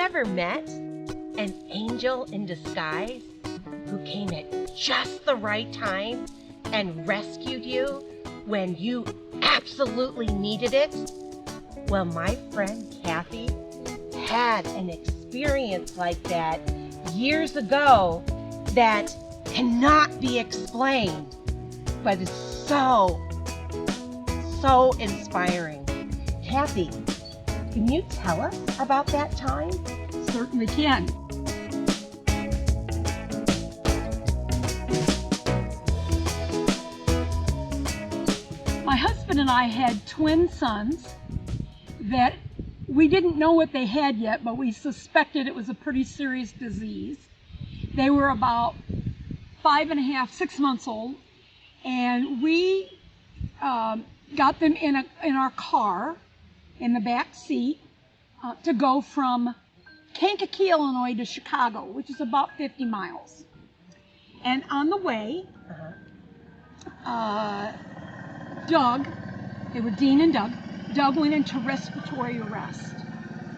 ever met an angel in disguise who came at just the right time and rescued you when you absolutely needed it? Well, my friend Kathy had an experience like that years ago that cannot be explained, but is so inspiring. Kathy, can you tell us about that time? Certainly can. My husband and I had twin sons that we didn't know what they had yet, but we suspected it was a pretty serious disease. They were about 5.5, 6 months old, and we got them in our car in the back seat to go from Kankakee, Illinois to Chicago, which is about 50 miles. And on the way, Doug, they were Dean and Doug went into respiratory arrest.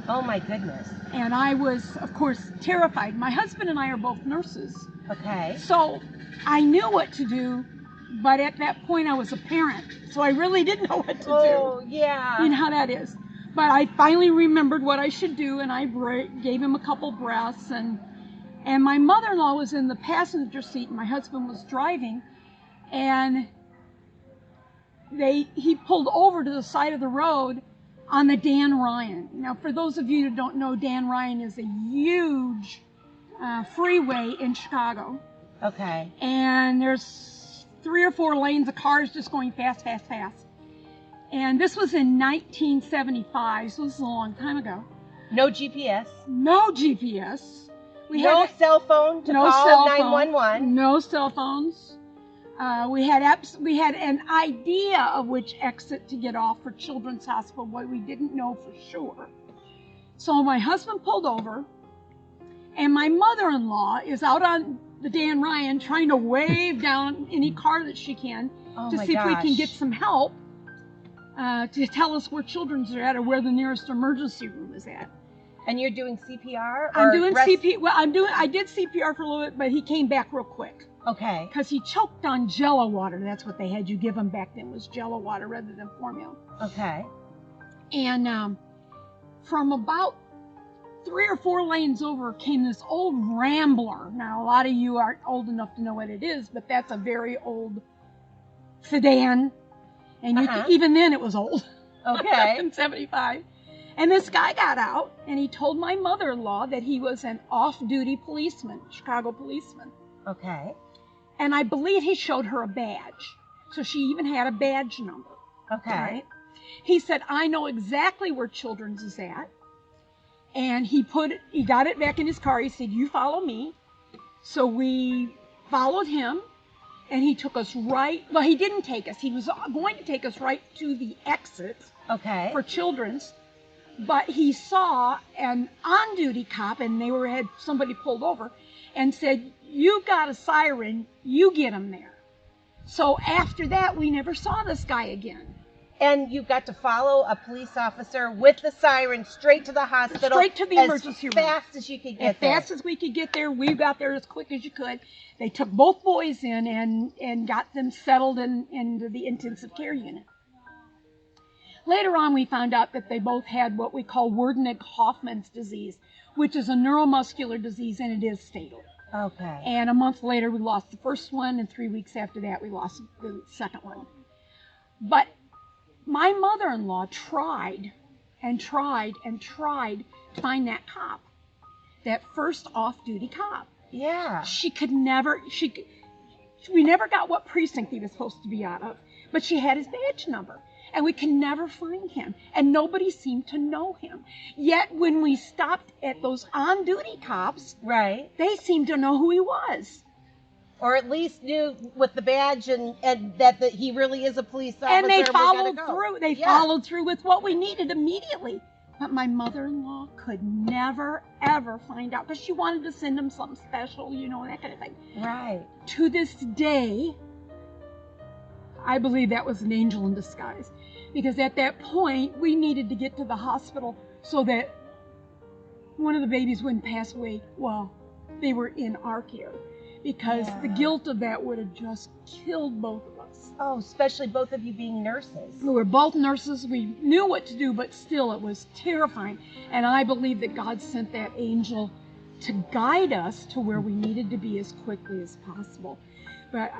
Oh my goodness. And I was, of course, terrified. My husband and I are both nurses. Okay. So I knew what to do, but at that point I was a parent, so I really didn't know what to do. Oh, yeah. You know how that is. But I finally remembered what I should do, and I gave him a couple breaths, and my mother-in-law was in the passenger seat, and my husband was driving, and he pulled over to the side of the road on the Dan Ryan. Now, for those of you who don't know, Dan Ryan is a huge freeway in Chicago. Okay. And there's 3 or 4 lanes of cars just going fast, fast, fast. And this was in 1975, so this is a long time ago. No GPS. No GPS. No cell phone to call 911. No cell phones. We had an idea of which exit to get off for Children's Hospital, but we didn't know for sure. So my husband pulled over, and my mother-in-law is out on the Dan Ryan trying to wave down any car that she can to see if we can get some help to tell us where Children's are at or where the nearest emergency room is at. And you're doing CPR? I'm doing CPR. Well, I did CPR for a little bit, but he came back real quick. Okay. Because he choked on Jello water. That's what they had you give him back then, was Jello water rather than formula. Okay. And from about 3 or 4 lanes over came this old Rambler. Now, a lot of you aren't old enough to know what it is, but that's a very old sedan. And even then it was old. Okay. In 75. And this guy got out, and he told my mother-in-law that he was an off-duty policeman, Chicago policeman. Okay. And I believe he showed her a badge. So she even had a badge number. Okay. Right? He said, I know exactly where Children's is at. And he got it back in his car. He said, you follow me. So we followed him, and he took us well, he didn't take us. He was going to take us right to the exit for Children's. But he saw an on-duty cop, and they had somebody pulled over, and said, you got a siren, you get him there. So after that, we never saw this guy again. And you got to follow a police officer with the siren straight to the hospital. Straight to the emergency room. As fast as you could get there. As fast as we could get there. We got there as quick as you could. They took both boys in and got them settled into the intensive care unit. Later on, we found out that they both had what we call Wernicke-Hoffman's disease, which is a neuromuscular disease, and it is fatal. Okay. And a month later, we lost the first one, and 3 weeks after that, we lost the second one. But my mother-in-law tried and tried and tried to find that cop, that first off-duty cop. Yeah. We never got what precinct he was supposed to be out of, but she had his badge number. And we could never find him. And nobody seemed to know him. Yet when we stopped at those on-duty cops, they seemed to know who he was. Or at least knew with the badge and that he really is a police officer. And they followed through. They followed through with what we needed immediately. But my mother-in-law could never, ever find out because she wanted to send him something special, that kind of thing. Right. To this day, I believe that was an angel in disguise. Because at that point, we needed to get to the hospital so that one of the babies wouldn't pass away while they were in our care, because the guilt of that would have just killed both of us. Oh, especially both of you being nurses. We were both nurses. We knew what to do, but still it was terrifying. And I believe that God sent that angel to guide us to where we needed to be as quickly as possible. But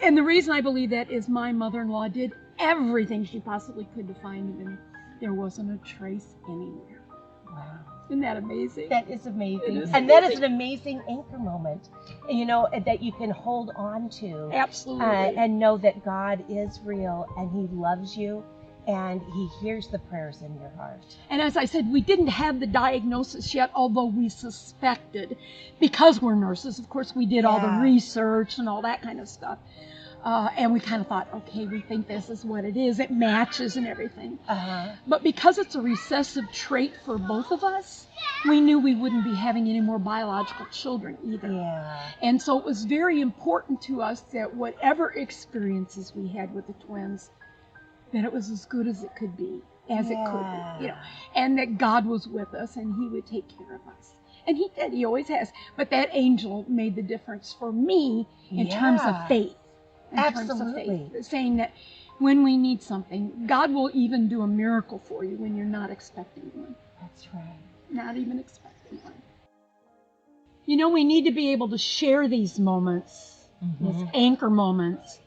and the reason I believe that is my mother-in-law did everything she possibly could to find him, and there wasn't a trace anywhere. Wow. Isn't that amazing? That is amazing. It is And that is amazing. an amazing anchor moment, you know, that you can hold on to. Absolutely. And know that God is real and He loves you and He hears the prayers in your heart. And as I said, we didn't have the diagnosis yet, although we suspected. Because we're nurses, of course, we did all the research and all that kind of stuff. And we kind of thought, okay, we think this is what it is. It matches and everything. But because it's a recessive trait for both of us, we knew we wouldn't be having any more biological children either. Yeah. And so it was very important to us that whatever experiences we had with the twins, that it was as good as it could be, as it could be, you know, and that God was with us and He would take care of us. And He did, He always has. But that angel made the difference for me in terms of faith. Absolutely. Saying that when we need something, God will even do a miracle for you when you're not expecting one. That's right. Not even expecting one. You know, we need to be able to share these moments, these anchor moments,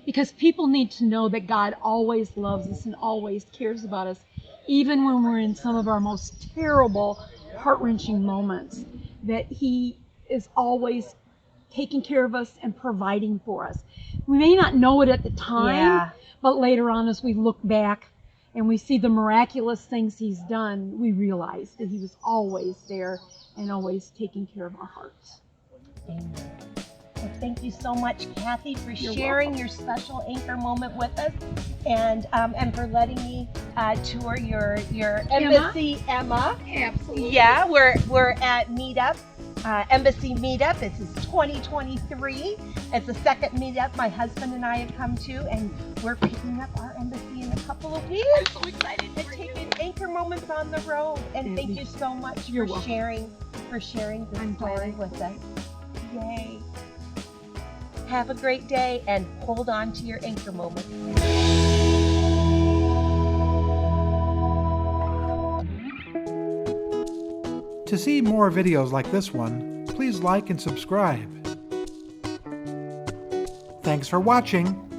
because people need to know that God always loves us and always cares about us, even when we're in some of our most terrible, heart-wrenching moments, that He is always taking care of us and providing for us. We may not know it at the time, but later on as we look back and we see the miraculous things He's done, we realize that He was always there and always taking care of our hearts. Amen. Well, thank you so much, Kathy, for You're sharing welcome. your special anchor moment with us, and for letting me tour your embassy, Emma. Absolutely. Yeah, we're at Meetup, Embassy Meetup. This is 2023. It's the second meetup my husband and I have come to, and we're picking up our embassy in a couple of weeks. I'm so excited And for you. taking anchor moments on the road. And thank you so much You're for welcome. sharing this I'm story glad. with us. Yay. Have a great day and hold on to your anchor moment. To see more videos like this one, please like and subscribe. Thanks for watching.